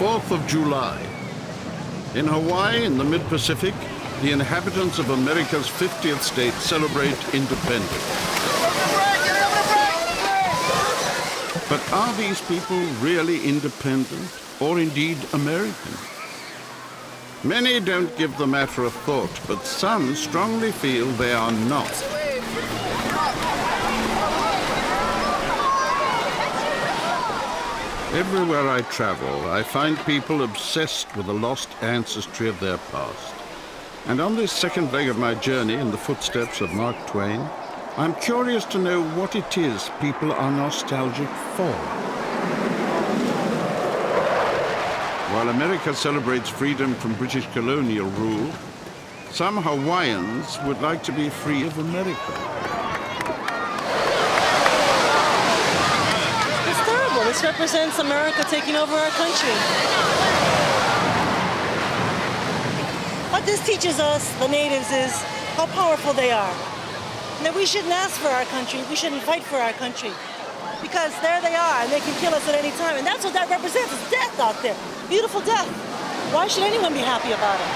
4th of July. In Hawaii, in the mid-Pacific, the inhabitants of America's 50th state celebrate independence. But are these people really independent, or indeed American? Many don't give the matter a thought, but some strongly feel they are not. Everywhere I travel, I find people obsessed with the lost ancestry of their past. And on this second leg of my journey in the footsteps of Mark Twain, I'm curious to know what it is people are nostalgic for. While America celebrates freedom from British colonial rule, some Hawaiians would like to be free of America. It's terrible. This represents America taking over our country. What this teaches us, the natives, is how powerful they are. And that we shouldn't ask for our country, we shouldn't fight for our country. Because there they are, and they can kill us at any time. And that's what that represents, is death out there. Beautiful death. Why should anyone be happy about it?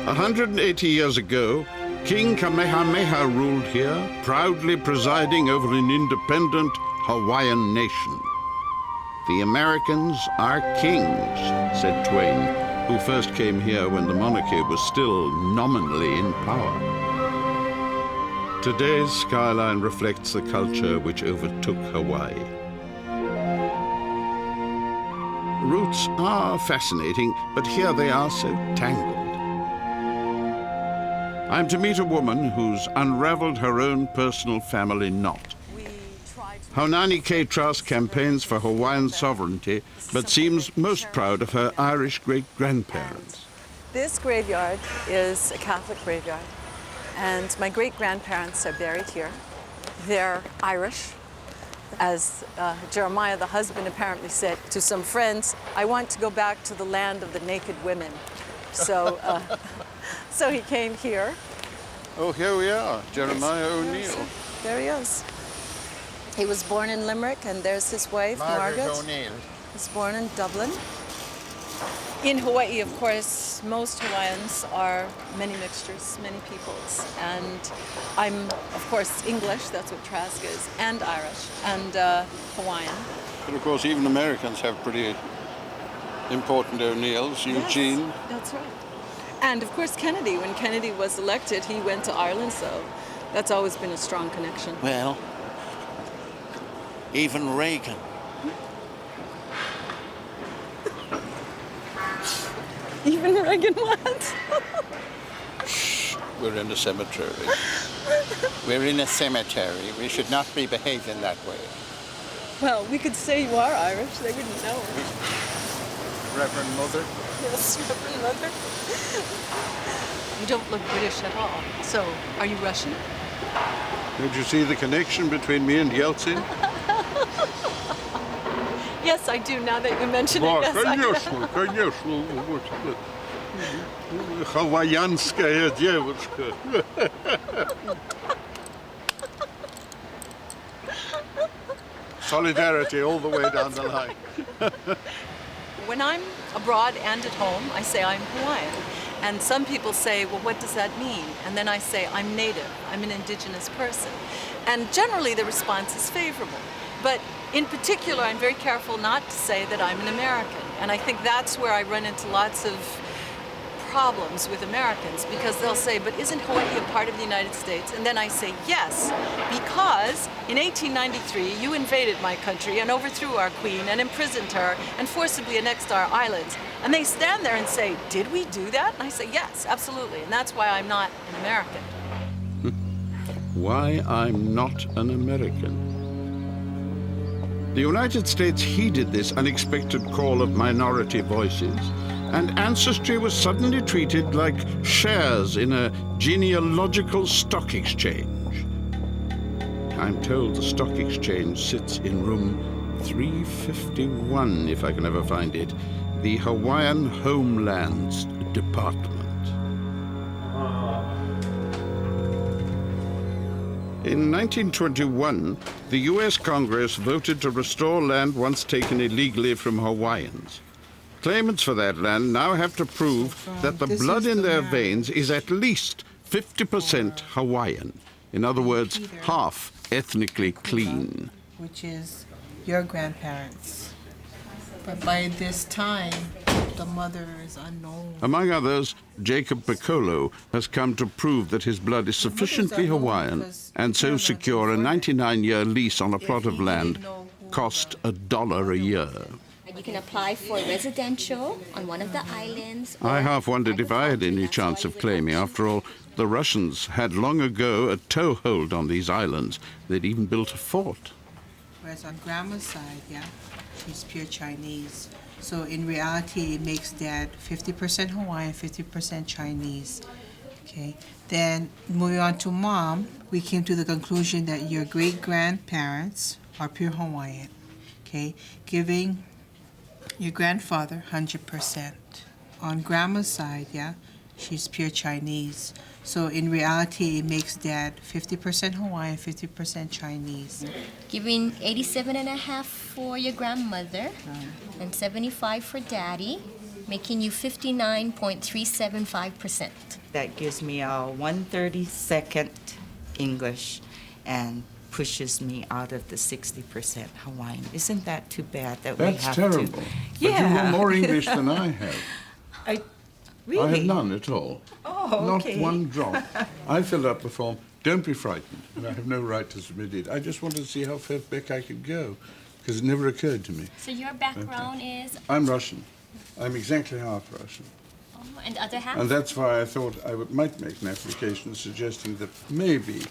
180 years ago, King Kamehameha ruled here, proudly presiding over an independent Hawaiian nation. The Americans are kings, said Twain, who first came here when the monarchy was still nominally in power. Today's skyline reflects the culture which overtook Hawaii. Roots are fascinating, but here they are so tangled. I'm to meet a woman who's unraveled her own personal family knot. Haunani K. Truss campaigns for Hawaiian sovereignty, but seems most proud of her Irish great-grandparents. This graveyard is a Catholic graveyard, and my great-grandparents are buried here. They're Irish. As Jeremiah, the husband, apparently said to some friends, I want to go back to the land of the naked women. So, so he came here. Oh, here we are, Jeremiah O'Neill. There he is. He was born in Limerick, and there's his wife, Margaret. O'Neill. He was born in Dublin. In Hawaii, of course, most Hawaiians are many mixtures, many peoples. And I'm, of course, English, that's what Trask is, and Irish, and Hawaiian. But of course, even Americans have pretty important O'Neills. Eugene. Yes, that's right. And of course, Kennedy. When Kennedy was elected, he went to Ireland, so that's always been a strong connection. Well, even Reagan. Even Reagan what? Shh, we're in a cemetery. We're in a cemetery. We should not be behaving that way. Well, we could say you are Irish. They wouldn't know. Reverend Mother? Yes, Reverend Mother. You don't look British at all. So, are you Russian? Did you see the connection between me and Yeltsin? Yes, I do, now that you mention it. Yes, конечно, конечно. Hawaiianskая девушка. Solidarity all the way down the line. When I'm abroad and at home, I say I'm Hawaiian. And some people say, well, what does that mean? And then I say, I'm native, I'm an indigenous person. And generally the response is favorable. But in particular, I'm very careful not to say that I'm an American. And I think that's where I run into lots of problems with Americans, because they'll say, but isn't Hawaii a part of the United States? And then I say, yes, because in 1893, you invaded my country and overthrew our queen and imprisoned her and forcibly annexed our islands. And they stand there and say, did we do that? And I say, yes, absolutely. And that's why I'm not an American. Why I'm not an American. The United States heeded this unexpected call of minority voices, and Ancestry was suddenly treated like shares in a genealogical stock exchange. I'm told the stock exchange sits in room 351, if I can ever find it, the Hawaiian Homelands Department. In 1921, the US Congress voted to restore land once taken illegally from Hawaiians. Claimants for that land now have to prove that the blood in their veins is at least 50% Hawaiian. In other words, half ethnically clean. Which is your grandparents. But by this time, the mother is unknown. Among others, Jacob Piccolo has come to prove that his blood is sufficiently Hawaiian and so secure a 99-year lease on a plot of land cost $1 a year. You can apply for residential on one of the islands. I half wondered if I had any chance of claiming. After all, the Russians had long ago a toehold on these islands. They'd even built a fort. Whereas on Grandma's side, yeah, she's pure Chinese. So in reality, it makes Dad 50% Hawaiian, 50% Chinese. Okay. Then moving on to Mom, we came to the conclusion that your great-grandparents are pure Hawaiian. Okay, giving your grandfather 100%. On Grandma's side, yeah, she's pure Chinese. So in reality, it makes Dad 50% Hawaiian, 50% Chinese. Giving 87.5 for your grandmother and 75 for Daddy, making you 59.375%. That gives me a 1/32nd English and pushes me out of the 60% Hawaiian. Isn't that too bad that we have terrible. to? But you have more English than I have. Really? I have none at all. Oh, okay. Not one drop. I filled up the form. Don't be frightened. And I have no right to submit it. I just wanted to see how far back I could go, because it never occurred to me. So your background is? I'm Russian. I'm exactly half Russian. Oh, and the other half? And that's why I thought I might make an application suggesting that maybe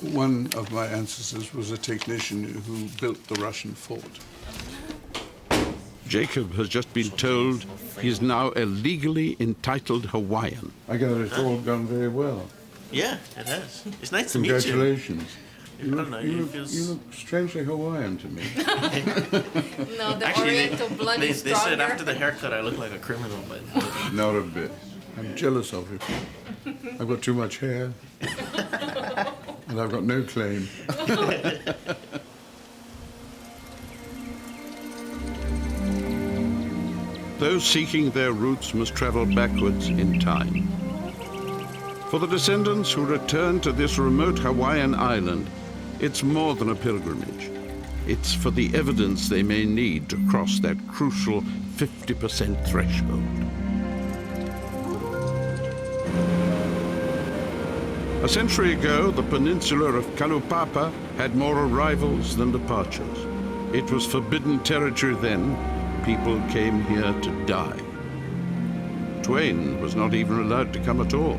one of my ancestors was a technician who built the Russian fort. Jacob has just been told he's now a legally entitled Hawaiian. I gather it's all gone very well. Yeah, it has. It's nice to meet you. Congratulations. You I don't know, look strangely Hawaiian to me. No, the Actually, Oriental blood they is stronger. said after the haircut I look like a criminal, but Not a bit. I'm jealous of you. I've got too much hair. And I've got no claim. Those seeking their roots must travel backwards in time. For the descendants who return to this remote Hawaiian island, it's more than a pilgrimage. It's for the evidence they may need to cross that crucial 50% threshold. A century ago, the peninsula of Kalupapa had more arrivals than departures. It was forbidden territory then. People came here to die. Twain was not even allowed to come at all.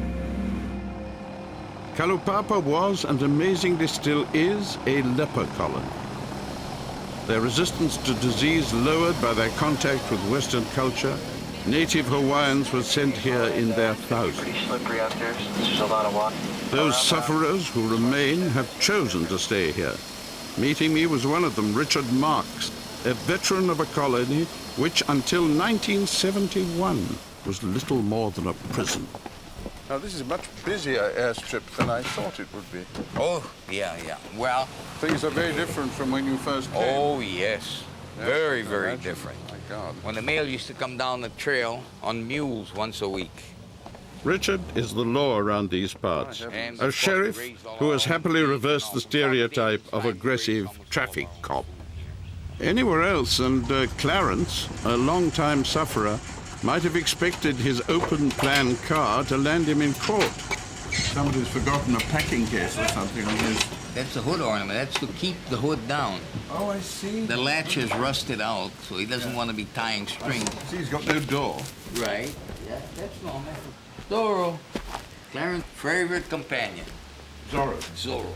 Kalupapa was, and amazingly still is, a leper colony. Their resistance to disease lowered by their contact with Western culture, native Hawaiians were sent here in their thousands. Pretty slippery out there. There's a lot of water. Those sufferers who remain have chosen to stay here. Meeting me was one of them, Richard Marks, a veteran of a colony which until 1971 was little more than a prison. Now this is a much busier airstrip than I thought it would be. Oh, yeah. Well, Things are very different from when you first came. oh, yes. Very, very Imagine. different. My God. When the mail used to come down the trail on mules once a week. Richard is the law around these parts. And A sheriff who has happily reversed the stereotype of aggressive traffic cop. Anywhere else, and Clarence, a long-time sufferer, might have expected his open-plan car to land him in court. Somebody's forgotten a packing case or something on his... That's the hood ornament. That's to keep the hood down. Oh, I see. The latch is rusted out, so he doesn't want to be tying strings. See, he's got no door. Right. Yeah, that's normal. Zorro. Clarence's favorite companion. Zorro.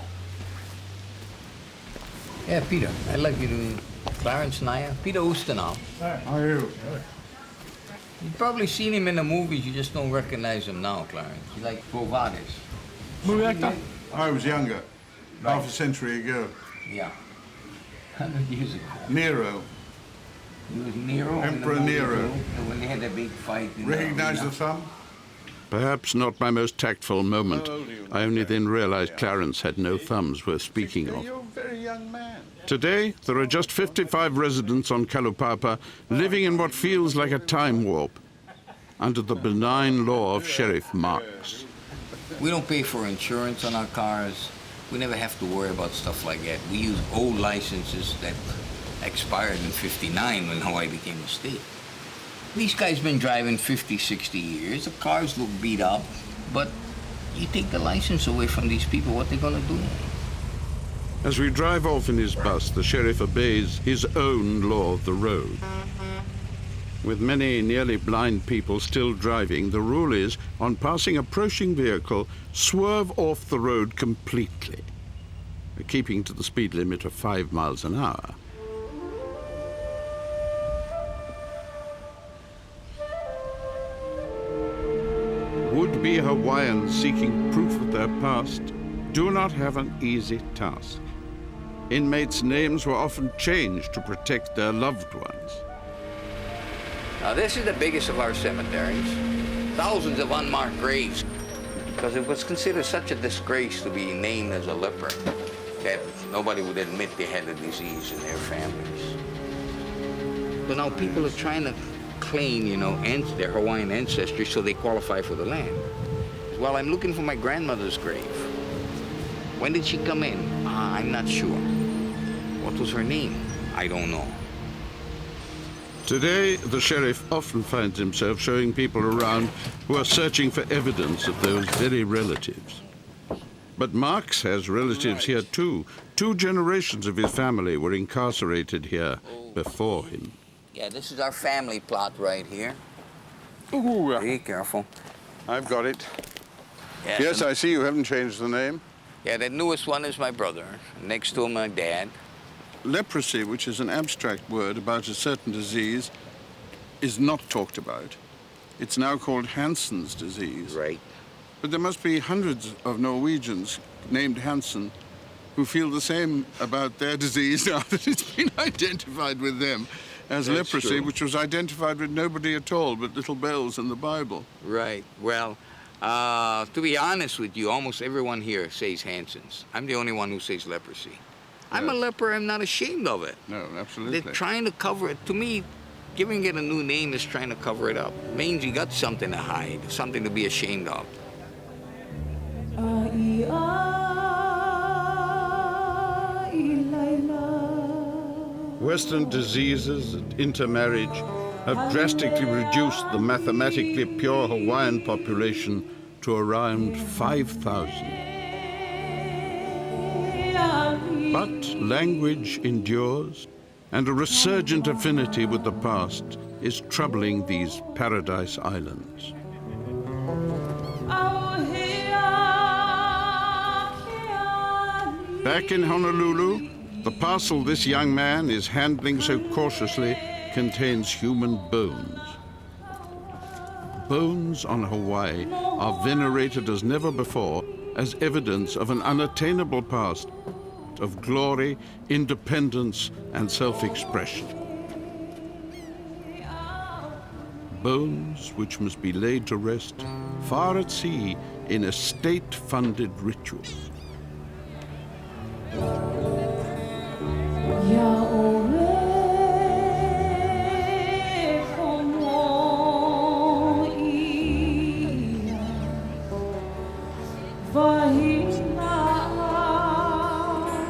Yeah, Peter, I'd like you to... Clarence Naya, Peter Ustinov. How are you? You've probably seen him in the movies, you just don't recognize him now, Clarence. He's like Bovades. Movie actor? I was younger. Half a century ago. Yeah. 100 years ago. Nero. He was Nero. Emperor in the movie, Nero. too, when they had that big fight. In Recognize arena. the thumb? Perhaps not my most tactful moment. I only then realized Clarence had no thumbs worth speaking of. You're a very young man. Today, there are just 55 residents on Kalupapa living in what feels like a time warp, under the benign law of Sheriff Marks. We don't pay for insurance on our cars. We never have to worry about stuff like that. We use old licenses that expired in '59 when Hawaii became a state. These guys been driving 50, 60 years. The cars look beat up, but you take the license away from these people, what they gonna do? As we drive off in his bus, the sheriff obeys his own law of the road. With many nearly blind people still driving, the rule is, on passing approaching vehicle, swerve off the road completely, keeping to the speed limit of 5 miles an hour. Would-be Hawaiians seeking proof of their past do not have an easy task. Inmates' names were often changed to protect their loved ones. Now this is the biggest of our cemeteries. Thousands of unmarked graves. Because it was considered such a disgrace to be named as a leper that nobody would admit they had the disease in their families. But now people are trying to claim, you know, their Hawaiian ancestry so they qualify for the land. Well, I'm looking for my grandmother's grave. When did she come in? I'm not sure. What was her name? I don't know. Today, the sheriff often finds himself showing people around who are searching for evidence of those very relatives. But Marks has relatives here too. 2 generations of his family were incarcerated here before him. Yeah, this is our family plot right here. Ooh, Be careful. I've got it. Yeah, Yes, I see you haven't changed the name. Yeah, the newest one is my brother. Next to him, my dad. Leprosy, which is an abstract word about a certain disease, is not talked about. It's now called Hansen's disease. Right. But there must be hundreds of Norwegians named Hansen who feel the same about their disease now that it's been identified with them as That's leprosy, true. which was identified with nobody at all but little bells in the Bible. Right. Well, to be honest with you, almost everyone here says Hansen's. I'm the only one who says leprosy. I'm a leper. I'm not ashamed of it. No, absolutely. They're trying to cover it. To me, giving it a new name is trying to cover it up. It means you got something to hide, something to be ashamed of. Western diseases and intermarriage have drastically reduced the mathematically pure Hawaiian population to around 5,000. But language endures, and a resurgent affinity with the past is troubling these paradise islands. Back in Honolulu, the parcel this young man is handling so cautiously contains human bones. Bones on Hawaii are venerated as never before as evidence of an unattainable past, of glory, independence, and self-expression. Bones which must be laid to rest far at sea in a state-funded ritual.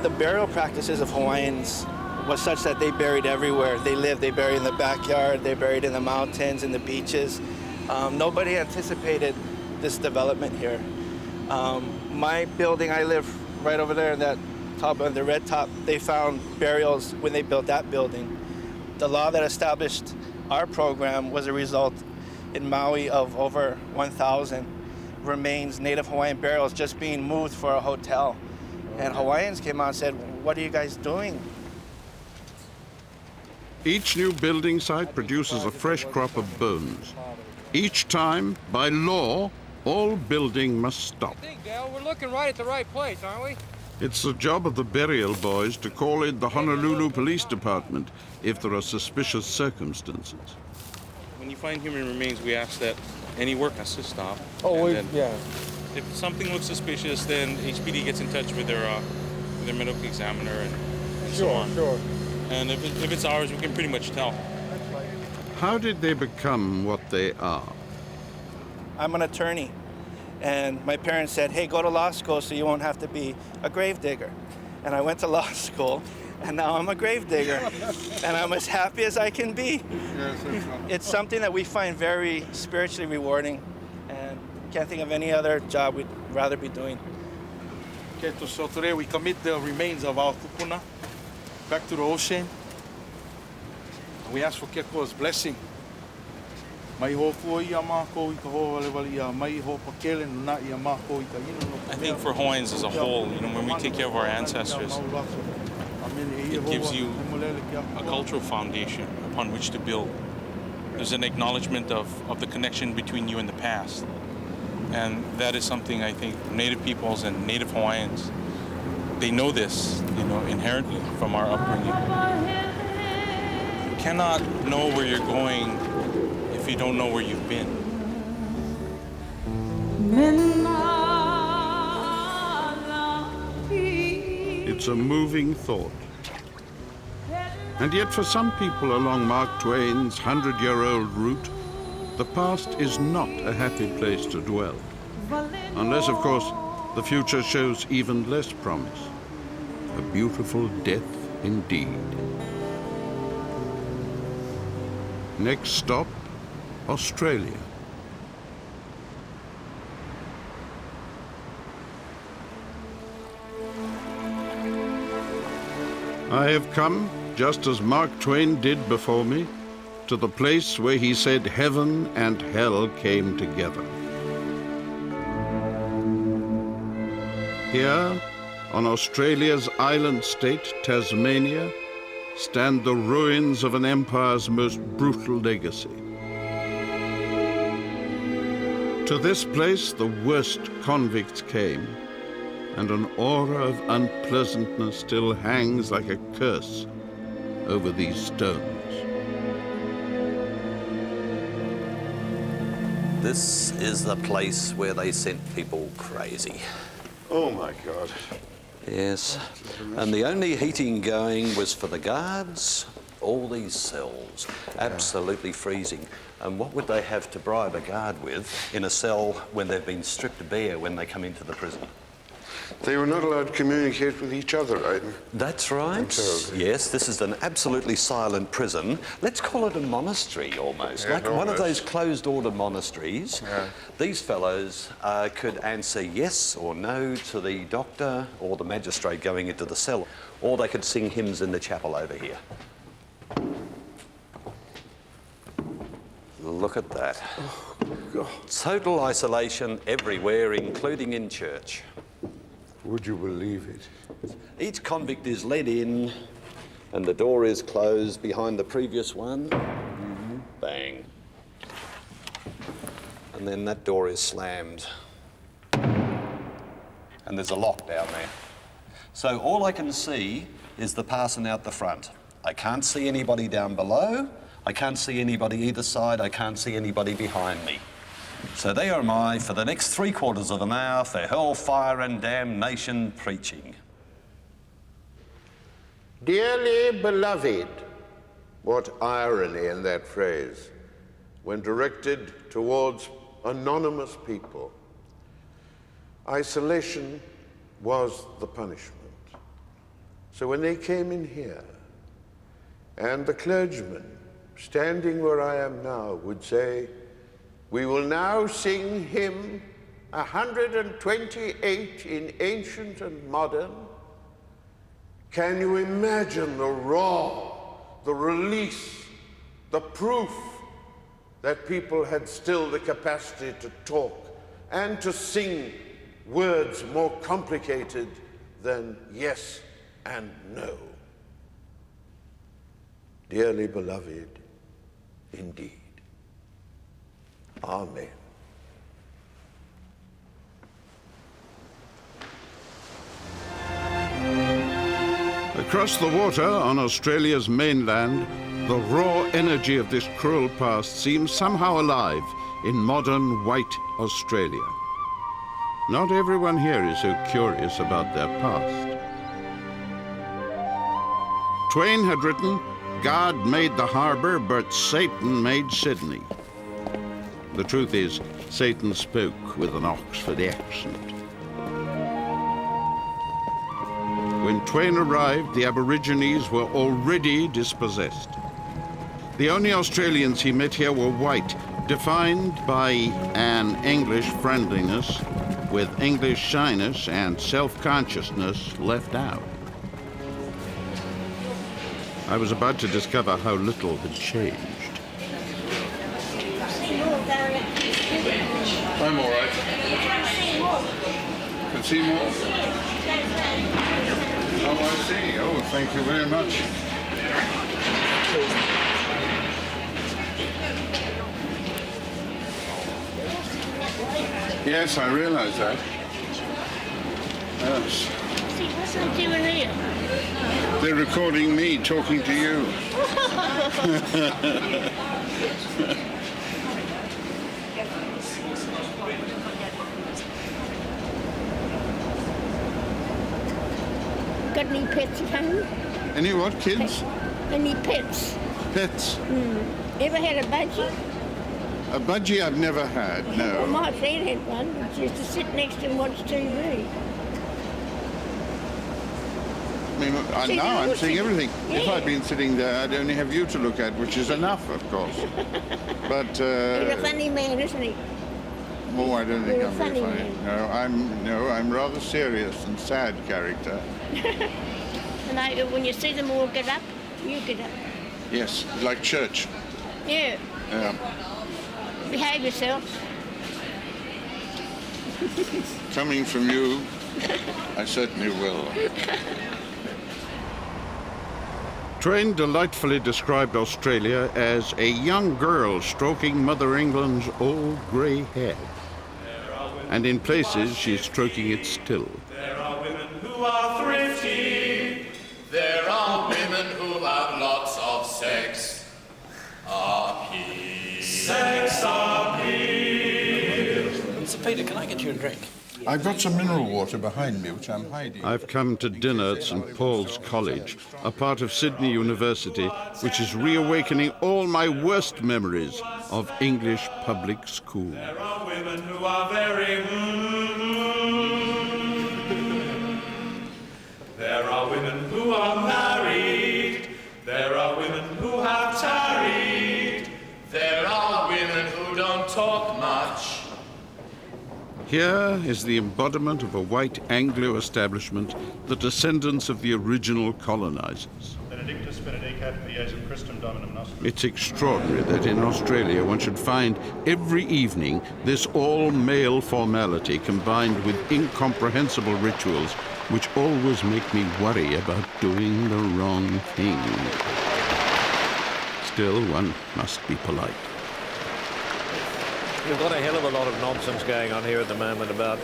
The burial practices of Hawaiians was such that they buried everywhere. They lived, they buried in the backyard, they buried in the mountains, in the beaches. Nobody anticipated this development here. My building, I live right over there in that top, on the red top, they found burials when they built that building. The law that established our program was a result in Maui of over 1,000 remains, Native Hawaiian burials, just being moved for a hotel. And Hawaiians came out and said, "What are you guys doing?" Each new building site produces a fresh crop of bones. Each time, by law, all building must stop. I think, Dale, we're looking right at the right place, aren't we? It's the job of the burial boys to call in the Honolulu Police Department if there are suspicious circumstances. When you find human remains, we ask that any work has to stop. Oh, And then yeah. if something looks suspicious, then HPD gets in touch with their medical examiner and so on. Sure. And if it's ours, we can pretty much tell. How did they become what they are? I'm an attorney, and my parents said, hey, go to law school so you won't have to be a grave digger. And I went to law school, and now I'm a grave digger, and I'm as happy as I can be. It's something that we find very spiritually rewarding, and can't think of any other job we'd rather be doing. Okay, so today we commit the remains of our kupuna back to the ocean. We ask for Kekoa's blessing. I think for Hawaiians as a whole, when we take care of our ancestors, it gives you a cultural foundation upon which to build. There's an acknowledgement of the connection between you and the past. And that is something I think Native peoples and Native Hawaiians, they know this, inherently from our upbringing. You cannot know where you're going if you don't know where you've been. It's a moving thought. And yet for some people along Mark Twain's 100-year-old route, the past is not a happy place to dwell. Unless, of course, the future shows even less promise. A beautiful death indeed. Next stop, Australia. I have come, just as Mark Twain did before me, to the place where he said heaven and hell came together. Here, on Australia's island state, Tasmania, stand the ruins of an empire's most brutal legacy. To this place, the worst convicts came, and an aura of unpleasantness still hangs like a curse over these stones. This is the place where they sent people crazy. Oh my God. Yes, and the only heating going was for the guards. All these cells, absolutely freezing. And what would they have to bribe a guard with in a cell when they've been stripped bare when they come into the prison? They were not allowed to communicate with each other, right? That's right. Yes, this is an absolutely silent prison. Let's call it a monastery almost, like one of those closed-order monasteries. Yeah. These fellows could answer yes or no to the doctor or the magistrate going into the cell, or they could sing hymns in the chapel over here. Look at that. Oh, God. Total isolation everywhere, including in church. Would you believe it? Each convict is led in, and the door is closed behind the previous one. Bang. And then that door is slammed. And there's a lock down there. So all I can see is the parson out the front. I can't see anybody down below. I can't see anybody either side. I can't see anybody behind me. So there am I for the next 3/4 of an hour for hellfire and damnation preaching. Dearly beloved. What irony in that phrase when directed towards anonymous people. Isolation was the punishment. So when they came in here, and the clergyman, standing where I am now, would say, "We will now sing hymn 128 in ancient and modern." Can you imagine the raw, the release, the proof that people had still the capacity to talk and to sing words more complicated than yes and no? Dearly beloved, indeed. Amen. Across the water on Australia's mainland, the raw energy of this cruel past seems somehow alive in modern white Australia. Not everyone here is so curious about their past. Twain had written, "God made the harbor, but Satan made Sydney." The truth is, Satan spoke with an Oxford accent. When Twain arrived, the Aborigines were already dispossessed. The only Australians he met here were white, defined by an English friendliness with English shyness and self-consciousness left out. I was about to discover how little had changed. I'm all right. Can see more? Oh, I see. Oh, thank you very much. Yes, I realize that. Yes. See, what's that doing here? They're recording me talking to you. Got any pets at home? Any what, kids? Any pets? Pets? Ever had a budgie? A budgie I've never had, no. Well, my friend had one. She used to sit next to him and watch TV. I mean, now I'm seeing everything. Yeah. If I'd been sitting there, I'd only have you to look at, which is enough, of course. But He's a funny man, isn't he? oh, I don't think You're a I'm very funny funny. No, I'm rather serious and sad character. And when you see them all get up, you get up. Yes, like church. Yeah. Yeah. Behave yourself. Coming from you, I certainly will. Twain delightfully described Australia as a young girl stroking Mother England's old grey head. And in places, she's stroking it still. There are women who are thrifty. There are women who have lots of sex appeal. Sex appeal. Sir Peter, can I get you a drink? I've got some mineral water behind me, which I'm hiding. I've come to dinner at St. Paul's College, a part of Sydney University, which is reawakening all my worst memories of English public school. There are women who are very There are women who are married. There are women who have tarried. There are women who don't talk much. Here is the embodiment of a white Anglo establishment, the descendants of the original colonizers. Benedictus benedicat Jesum Christum Dominum nostrum. It's extraordinary that in Australia one should find every evening this all-male formality combined with incomprehensible rituals which always make me worry about doing the wrong thing. Still, one must be polite. You've got a hell of a lot of nonsense going on here at the moment about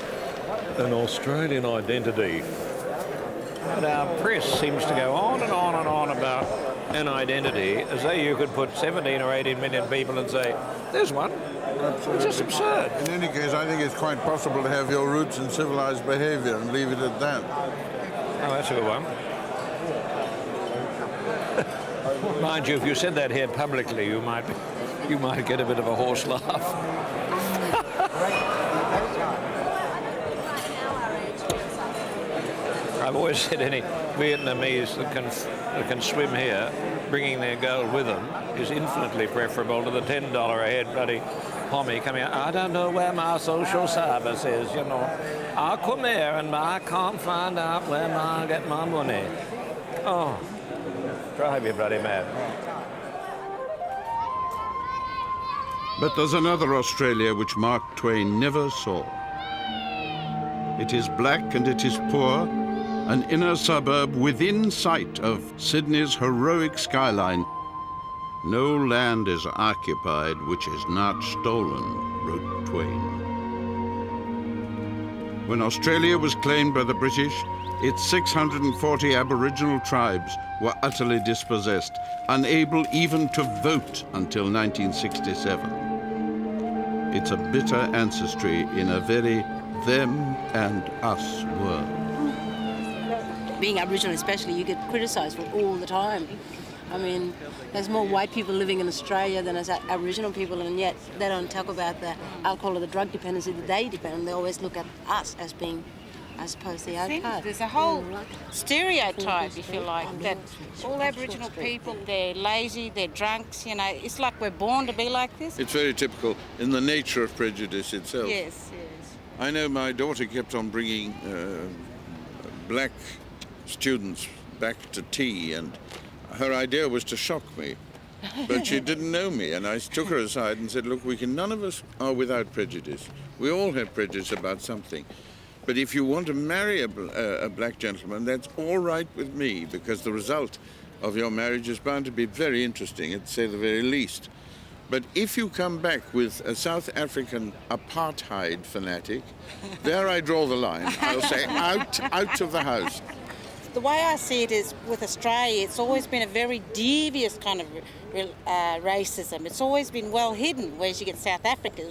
an Australian identity. But our press seems to go on and on and on about an identity as though you could put 17 or 18 million people and say, there's one. It's just absurd. In any case, I think it's quite possible to have your roots in civilized behavior and leave it at that. Oh, that's a good one. Mind you, if you said that here publicly, you might get a bit of a horse laugh. I've always said any Vietnamese that can swim here, bringing their gold with them, is infinitely preferable to the $10 a head bloody homie coming out. I don't know where my social service is, you know. I come here and I can't find out where I get my money. Oh, drive you bloody mad. But there's another Australia which Mark Twain never saw. It is black and it is poor, an inner suburb within sight of Sydney's heroic skyline. No land is occupied which is not stolen, wrote Twain. When Australia was claimed by the British, its 640 Aboriginal tribes were utterly dispossessed, unable even to vote until 1967. It's a bitter ancestry in a very them and us world. Being Aboriginal especially, you get criticised for it all the time. I mean, there's more white people living in Australia than there's Aboriginal people, and yet they don't talk about the alcohol or the drug dependency that they depend on. They always look at us as being, as opposed to the okay. There's a whole stereotype, if you like, that all Aboriginal people, they're lazy, they're drunks, you know. It's like we're born to be like this. It's very typical in the nature of prejudice itself. Yes, yes. I know my daughter kept on bringing black students back to tea, and her idea was to shock me. But she didn't know me, and I took her aside and said, look, none of us are without prejudice. We all have prejudice about something. But if you want to marry a black gentleman, that's all right with me, because the result of your marriage is bound to be very interesting, at say the very least. But if you come back with a South African apartheid fanatic, there I draw the line. I'll say, out of the house. The way I see it is with Australia, it's always been a very devious kind of racism. It's always been well hidden, whereas you get South Africa, it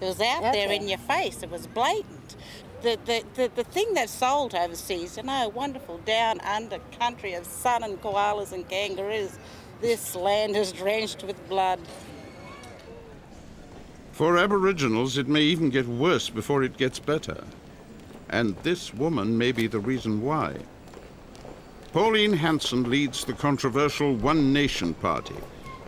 was out there in your face. It was blatant. The thing that's sold overseas, you know, wonderful down under country of sun and koalas and kangaroos. This land is drenched with blood. For Aboriginals, it may even get worse before it gets better. And this woman may be the reason why. Pauline Hanson leads the controversial One Nation Party.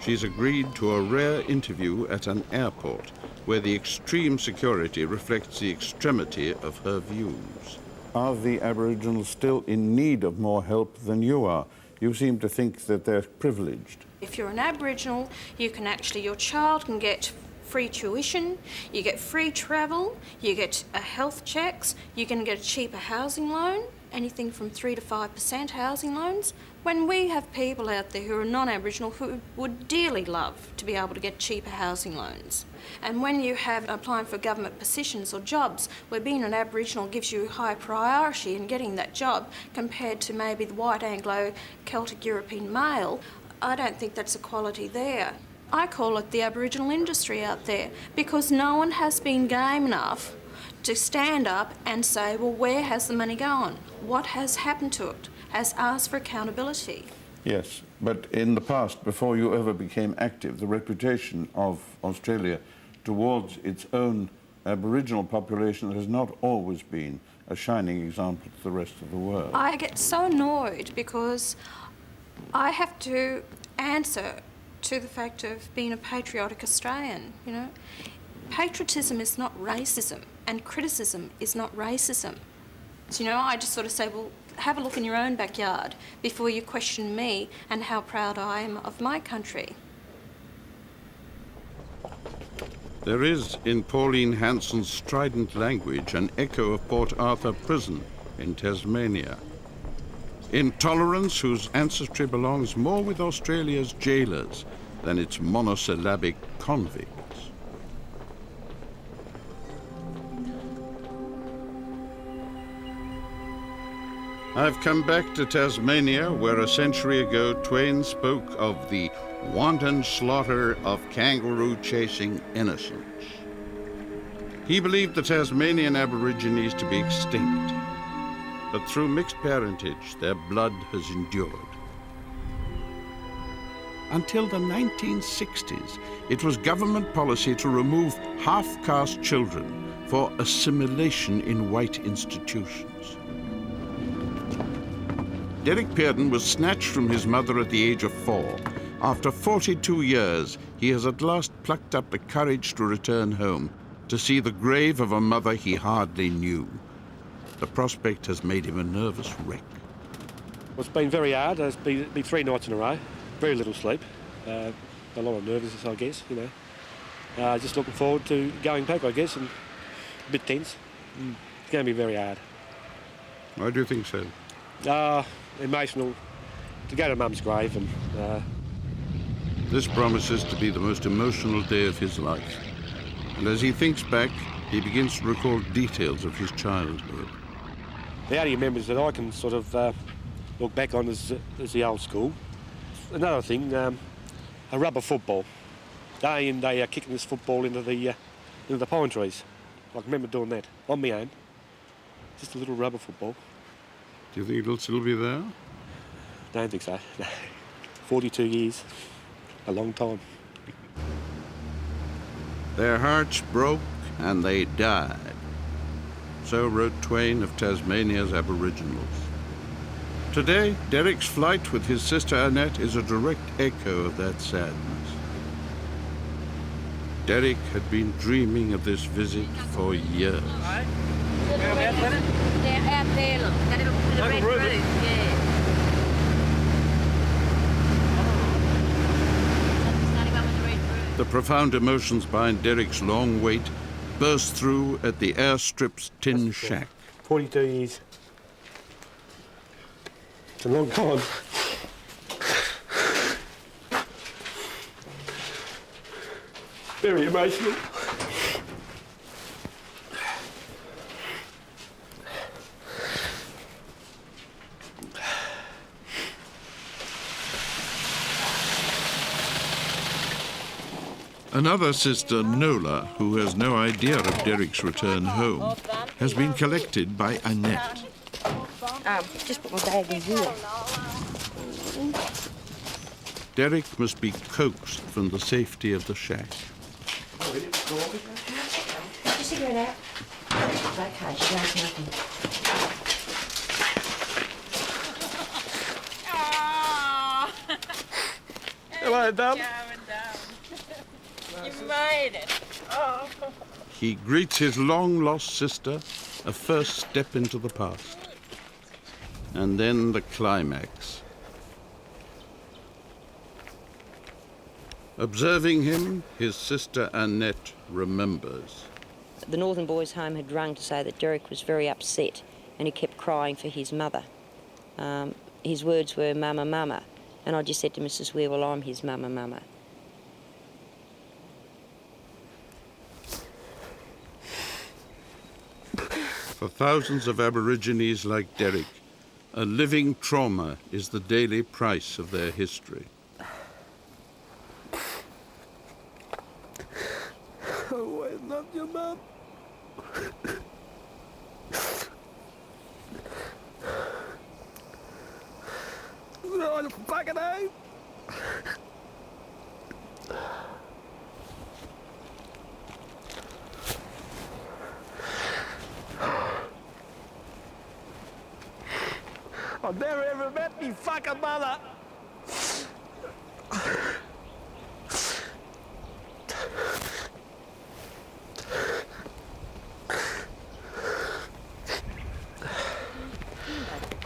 She's agreed to a rare interview at an airport, where the extreme security reflects the extremity of her views. Are the Aboriginals still in need of more help than you are? You seem to think that they're privileged. If you're an Aboriginal, you can actually, your child can get free tuition, you get free travel, you get health checks, you can get a cheaper housing loan, anything from 3 to 5% housing loans. When we have people out there who are non-Aboriginal who would dearly love to be able to get cheaper housing loans. And when you have applying for government positions or jobs where being an Aboriginal gives you high priority in getting that job compared to maybe the white Anglo-Celtic European male, I don't think that's equality there. I call it the Aboriginal industry out there because no one has been game enough to stand up and say, well, where has the money gone? What has happened to it? Has asked for accountability. Yes, but in the past, before you ever became active, the reputation of Australia towards its own Aboriginal population has not always been a shining example to the rest of the world. I get so annoyed because I have to answer to the fact of being a patriotic Australian, you know. Patriotism is not racism, and criticism is not racism. So, you know, I just sort of say, well, have a look in your own backyard before you question me and how proud I am of my country. There is, in Pauline Hanson's strident language, an echo of Port Arthur Prison in Tasmania. Intolerance whose ancestry belongs more with Australia's jailers than its monosyllabic convicts. I've come back to Tasmania, where a century ago Twain spoke of the wanton slaughter of kangaroo-chasing innocents. He believed the Tasmanian Aborigines to be extinct, but through mixed parentage, their blood has endured. Until the 1960s, it was government policy to remove half-caste children for assimilation in white institutions. Derek Pearden was snatched from his mother at the age of 4. After 42 years, he has at last plucked up the courage to return home, to see the grave of a mother he hardly knew. The prospect has made him a nervous wreck. Well, it's been very hard. It's been 3 nights in a row. Very little sleep. A lot of nervousness, I guess, you know. Just looking forward to going back, I guess, and a bit tense. It's going to be very hard. Why do you think so? Emotional. To go to Mum's grave and... This promises to be the most emotional day of his life. And as he thinks back, he begins to recall details of his childhood. The only memories that I can sort of look back on is the old school. Another thing, a rubber football. Day in, day out, kicking this football into the the pine trees. I can remember doing that on my own. Just a little rubber football. Do you think it'll still be there? Don't think so. No. 42 years. A long time. Their hearts broke and they died. So wrote Twain of Tasmania's Aboriginals. Today, Derek's flight with his sister Annette is a direct echo of that sadness. Derek had been dreaming of this visit for years. They're out there, look. That little red roof, yeah. The profound emotions behind Derek's long wait burst through at the airstrip's tin shack. 42 years. It's a long time. Very emotional. Another sister, Nola, who has no idea of Derek's return home, has been collected by Annette. Just put my bag in here. Derek must be coaxed from the safety of the shack. Put your cigarette out. Okay, she has nothing. Hello, darling. You made it. Oh. He greets his long-lost sister, a first step into the past. And then the climax. Observing him, his sister Annette remembers. The Northern Boys' Home had rung to say that Derek was very upset and he kept crying for his mother. His words were, "Mama, mama." And I just said to Mrs. Ware, "Well, I'm his mama, mama." For thousands of Aborigines like Derek, a living trauma is the daily price of their history. Oh, I love you, Mum. Oh, fucking hell. I've never ever met me fucking mother.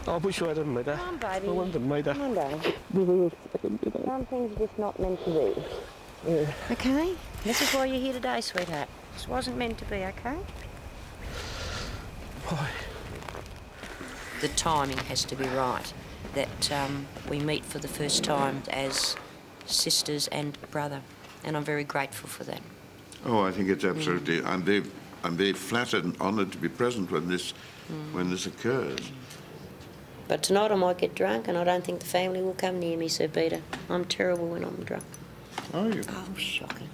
I wish I didn't meet her. Come on, baby. I wanted to meet her. Come on, darling. Some things are just not meant to be. Yeah. Okay? This is why you're here today, sweetheart. This wasn't meant to be, okay? Why? The timing has to be right. That we meet for the first time as sisters and brother. And I'm very grateful for that. Oh, I think it's absolutely... I'm very flattered and honoured to be present when this occurs. But tonight I might get drunk and I don't think the family will come near me, Sir Peter. I'm terrible when I'm drunk. Are you? Oh, shocking.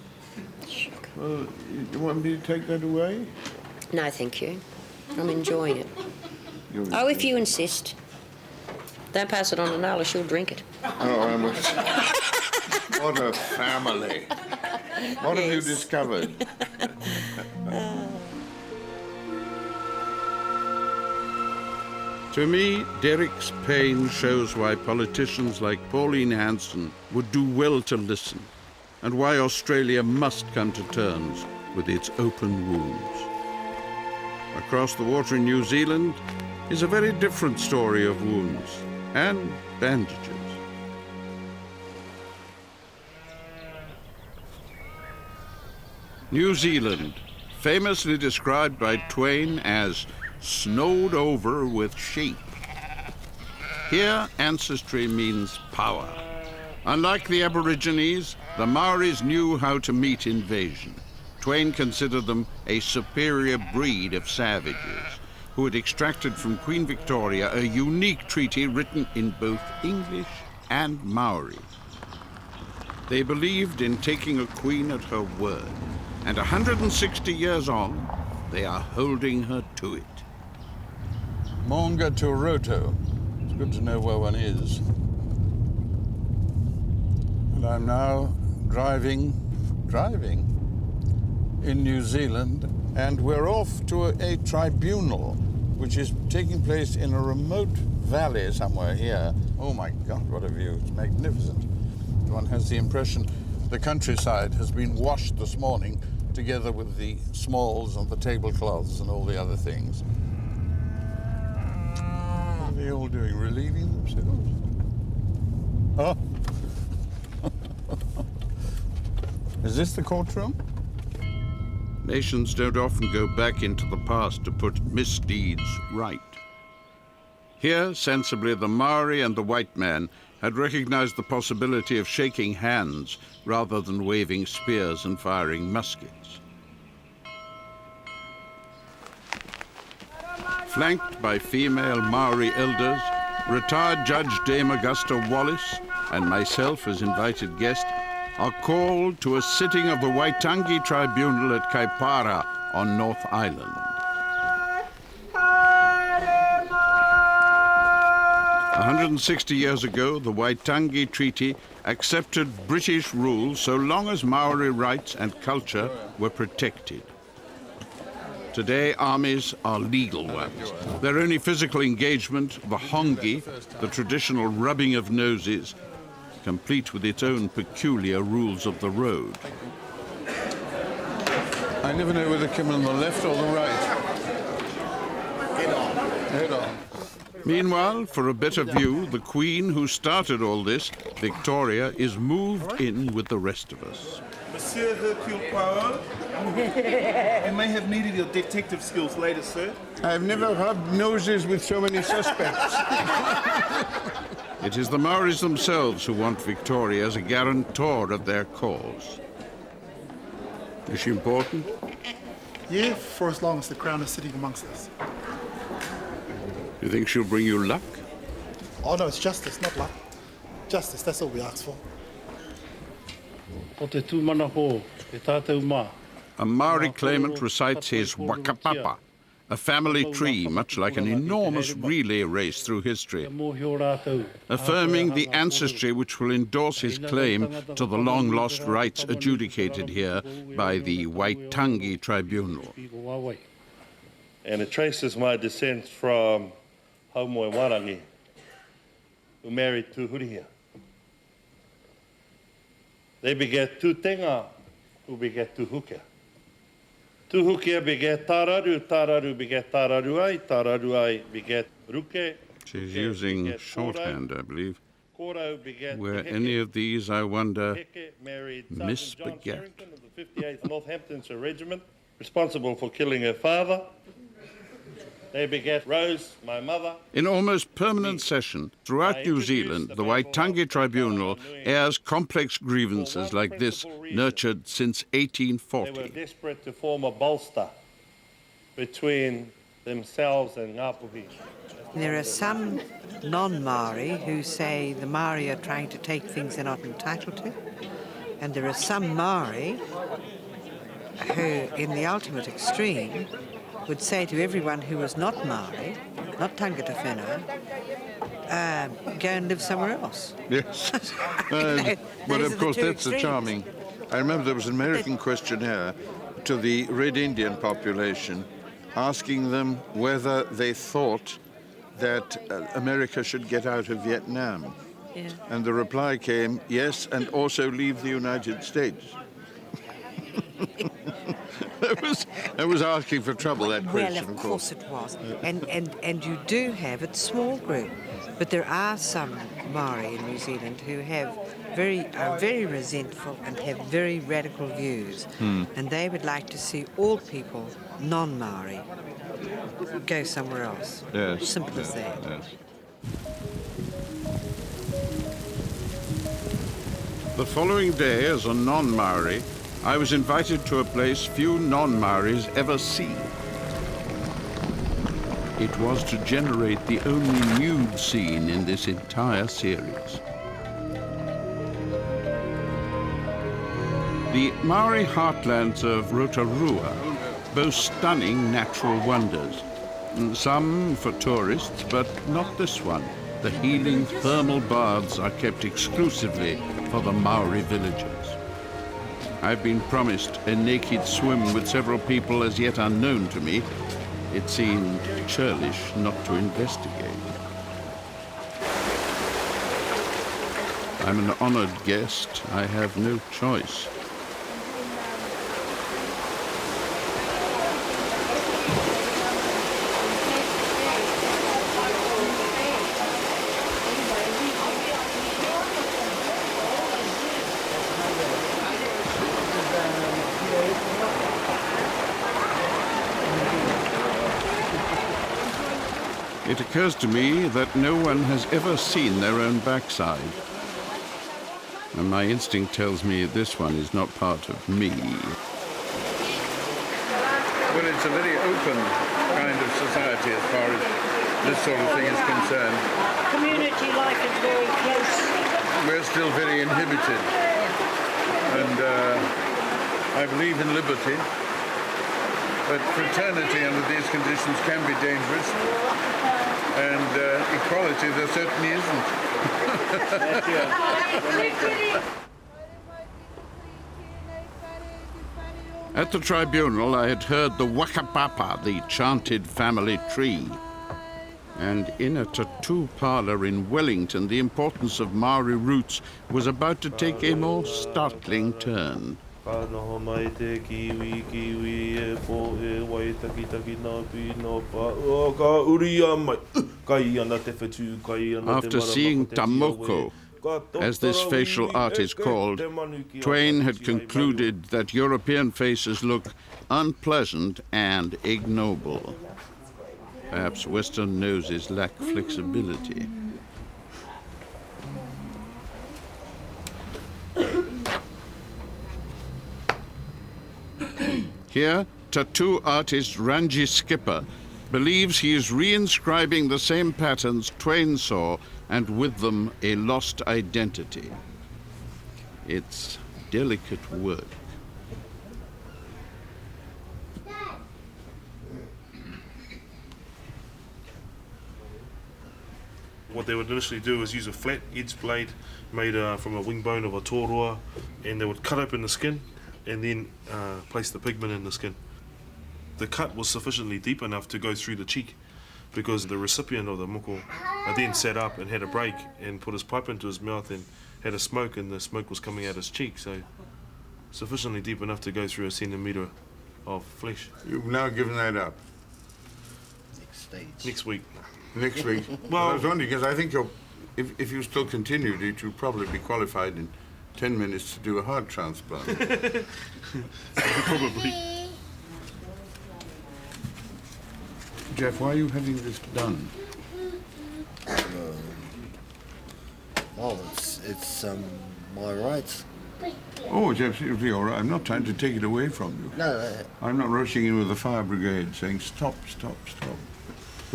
Shocking. Well, you want me to take that away? No, thank you. I'm enjoying it. Oh, if you insist. Don't pass it on to Nala, she'll drink it. Oh, what a family. What have you discovered? To me, Derek's pain shows why politicians like Pauline Hanson would do well to listen, and why Australia must come to terms with its open wounds. Across the water in New Zealand is a very different story of wounds and bandages. New Zealand, famously described by Twain as snowed over with sheep. Here, ancestry means power. Unlike the Aborigines, the Maoris knew how to meet invasion. Twain considered them a superior breed of savages who had extracted from Queen Victoria a unique treaty written in both English and Maori. They believed in taking a queen at her word, And 160 years on, they are holding her to it. Maunga to Roto. It's good to know where one is. And I'm now driving in New Zealand, and we're off to a tribunal which is taking place in a remote valley somewhere here. Oh my God, what a view. It's magnificent. One has the impression the countryside has been washed this morning together with the smalls and the tablecloths and all the other things. What are they all doing? Relieving themselves? Oh. Is this the courtroom? Nations don't often go back into the past to put misdeeds right. Here, sensibly, the Maori and the white man had recognized the possibility of shaking hands rather than waving spears and firing muskets. Flanked by female Maori elders, retired Judge Dame Augusta Wallace and myself as invited guest are called to a sitting of the Waitangi Tribunal at Kaipara on North Island. 160 years ago, the Waitangi Treaty accepted British rule so long as Maori rights and culture were protected. Today, armies are legal ones. Their only physical engagement, the hongi, the traditional rubbing of noses, complete with its own peculiar rules of the road. I never know whether to come on the left or the right. Head on. Meanwhile, for a better view, the Queen who started all this, Victoria, is moved in with the rest of us. Monsieur Hercule Poirot, you may have needed your detective skills later, sir. I've never rubbed noses with so many suspects. It is the Maoris themselves who want Victoria as a guarantor of their cause. Is she important? Yeah, for as long as the Crown is sitting amongst us. You think she'll bring you luck? Oh no, it's justice, not luck. Justice, that's all we ask for. A Maori claimant recites his wakapapa, a family tree much like an enormous relay race through history, affirming the ancestry which will endorse his claim to the long-lost rights adjudicated here by the Waitangi Tribunal. And it traces my descent from Haumoi Warangi, who married two Hurihia. They beget two Tenga, who beget two Hukia. Two Hukia beget Tararu, Tararu beget Tararuai, Tararuai beget Ruke. She's using shorthand, I believe. Were any of these, I wonder, misbeget? Of the 58th Northamptonshire Regiment, responsible for killing her father. They beget Rose, my mother. In almost permanent session, throughout New Zealand, the Waitangi Tribunal airs complex grievances like this, nurtured since 1840. They were desperate to form a bolster between themselves and Ngāpuhi. There are some non-Maori who say the Maori are trying to take things they're not entitled to, and there are some Maori who, in the ultimate extreme, would say to everyone who was not Maori, not tangata whenua, go and live somewhere else. Yes. Well, of course, that's the charming. I remember there was an American questionnaire to the Red Indian population asking them whether they thought that America should get out of Vietnam. Yeah. And the reply came, yes, and also leave the United States. That was asking for trouble, that question, Well, of course it was. And you do have a small group, but there are some Maori in New Zealand who are very resentful and have very radical views. And they would like to see all people, non-Maori, go somewhere else. Yes. Simple as that. Yes. The following day, as a non-Maori, I was invited to a place few non-Maoris ever see. It was to generate the only nude scene in this entire series. The Maori heartlands of Rotorua boast stunning natural wonders. Some for tourists, but not this one. The healing thermal baths are kept exclusively for the Maori villagers. I've been promised a naked swim with several people as yet unknown to me. It seemed churlish not to investigate. I'm an honored guest. I have no choice. It occurs to me that no one has ever seen their own backside. And my instinct tells me this one is not part of me. Well, it's a very open kind of society as far as this sort of thing is concerned. Community life is very close. We're still very inhibited. And I believe in liberty. But fraternity under these conditions can be dangerous. And equality there certainly isn't. At the tribunal, I had heard the wakapapa, the chanted family tree. And in a tattoo parlour in Wellington, the importance of Maori roots was about to take a more startling turn. After seeing tamoko, as this facial art is called, Twain had concluded that European faces look unpleasant and ignoble. Perhaps Western noses lack flexibility. Here, tattoo artist Ranji Skipper believes he is reinscribing the same patterns Twain saw, and with them a lost identity. It's delicate work. What they would initially do is use a flat edge blade made from a wing bone of a tōroa, and they would cut open the skin and then place the pigment in the skin. The cut was sufficiently deep enough to go through the cheek, because the recipient of the moko then sat up and had a break and put his pipe into his mouth and had a smoke, and the smoke was coming out his cheek, so sufficiently deep enough to go through a centimetre of flesh. You've now given that up? Next stage. Next week. Next week? Well, I was wondering, because I think if you still continued it, you'd probably be qualified in 10 minutes to do a heart transplant. Probably. Jeff, why are you having this done? Well, it's my rights. Oh, it's absolutely all right. I'm not trying to take it away from you. No. I'm not rushing in with the fire brigade saying, stop, stop, stop.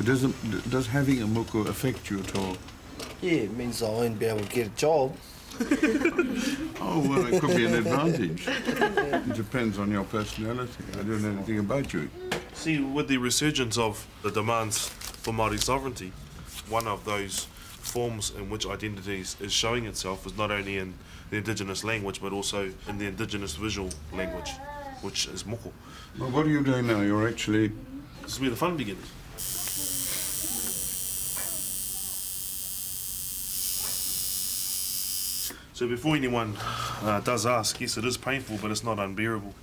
Does having a moko affect you at all? Yeah, it means I won't be able to get a job. Oh, well, it could be an advantage. It depends on your personality. I don't know anything about you. See, with the resurgence of the demands for Māori sovereignty, one of those forms in which identity is showing itself is not only in the indigenous language, but also in the indigenous visual language, which is moko. Well, what are you doing now? You're actually... This is where the fun begins. So before anyone does ask, yes, it is painful, but it's not unbearable.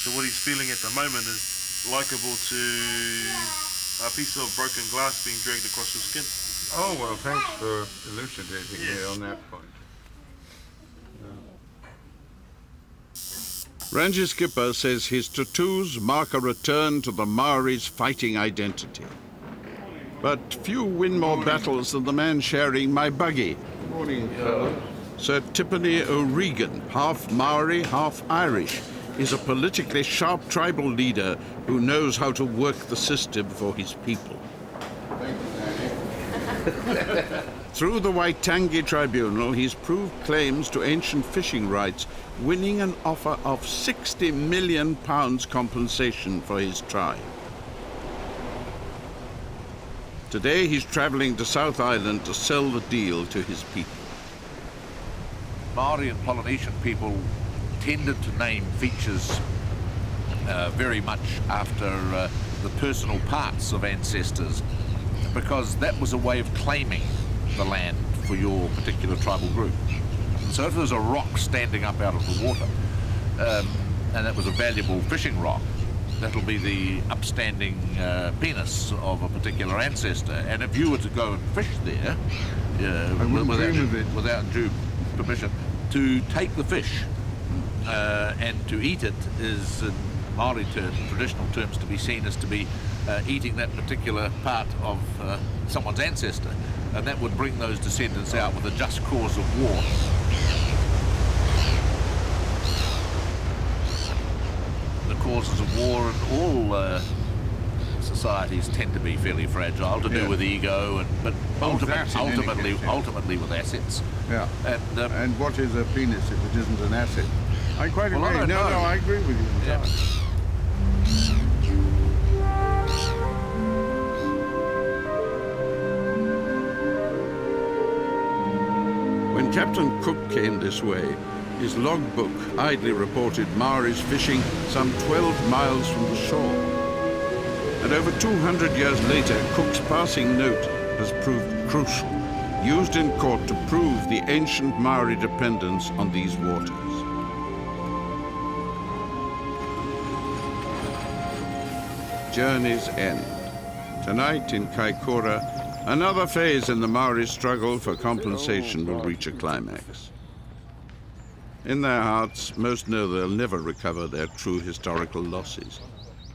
So what he's feeling at the moment is likeable to a piece of broken glass being dragged across his skin. Oh, well, thanks for elucidating me on that point. Ranji Skipper says his tattoos mark a return to the Maori's fighting identity. But few win more battles than the man sharing my buggy. Morning, fellow. Sir Tiffany O'Regan, half Maori, half Irish, is a politically sharp tribal leader who knows how to work the system for his people. Thank you, Danny. Through the Waitangi Tribunal, he's proved claims to ancient fishing rights, winning an offer of £60 million compensation for his tribe. Today, he's travelling to South Island to sell the deal to his people. Maori and Polynesian people tended to name features very much after the personal parts of ancestors, because that was a way of claiming the land for your particular tribal group. And so if there's a rock standing up out of the water, and that was a valuable fishing rock, that'll be the upstanding penis of a particular ancestor. And if you were to go and fish there, without due permission, to take the fish and to eat it is, in Maori traditional terms, to be seen as to be eating that particular part of someone's ancestor. And that would bring those descendants out with a just cause of war. The causes of war in all societies tend to be fairly fragile, to do with ego, but ultimately with assets. Yeah. And what is a penis if it isn't an asset? I quite agree. I agree with you. Yeah. When Captain Cook came this way, his logbook idly reported Maoris fishing some 12 miles from the shore. And over 200 years later, Cook's passing note has proved crucial, used in court to prove the ancient Maori dependence on these waters. Journey's end. Tonight in Kaikoura, another phase in the Maori struggle for compensation will reach a climax. In their hearts, most know they'll never recover their true historical losses.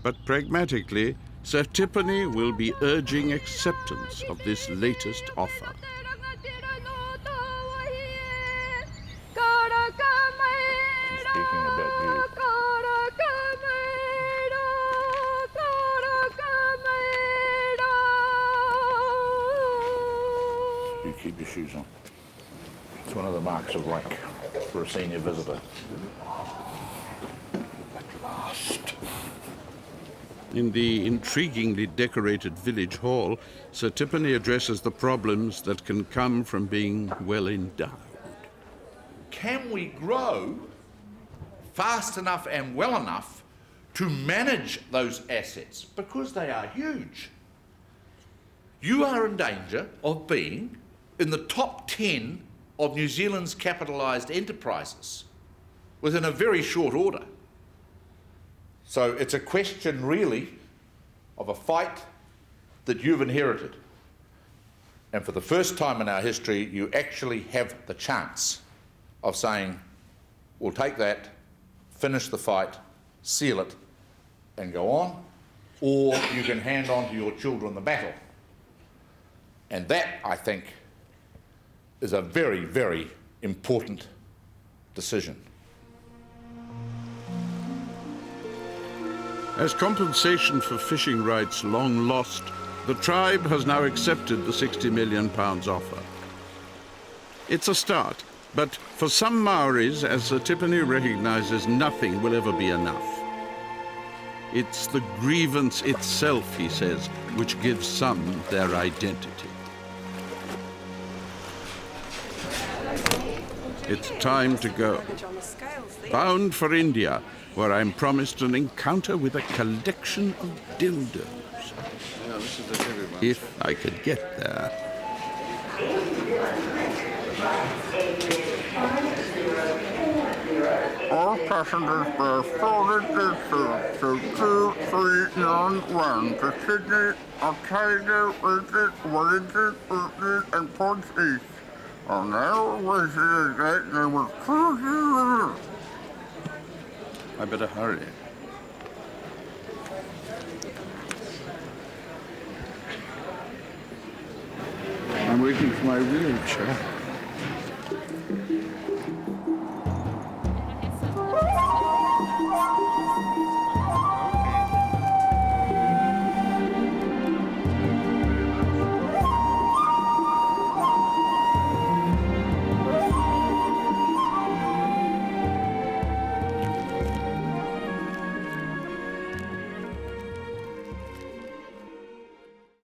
But pragmatically, Sir Tiffany will be urging acceptance of this latest offer. Speaking about you. You keep your shoes on. It's one of the marks of rank for a senior visitor. At last. In the intriguingly decorated village hall, Sir Tiffany addresses the problems that can come from being well endowed. Can we grow fast enough and well enough to manage those assets? Because they are huge. You are in danger of being in the top 10 of New Zealand's capitalised enterprises within a very short order. So it's a question really of a fight that you've inherited. And for the first time in our history, you actually have the chance of saying, we'll take that, finish the fight, seal it, and go on, or you can hand on to your children the battle. And that, I think, is a very, very important decision. As compensation for fishing rights long lost, the tribe has now accepted the £60 million offer. It's a start, but for some Maoris, as Sir Tiffany recognises, nothing will ever be enough. It's the grievance itself, he says, which gives some their identity. It's time to go. Bound for India, where I'm promised an encounter with a collection of dildos. Yeah, this is the heavy one. If I could get there. All passengers bear forwarded to 2391 to Sydney, Otago, Wellington, and points east. On now, wasted gate name was Cruise. I better hurry. I'm waiting for my wheelchair.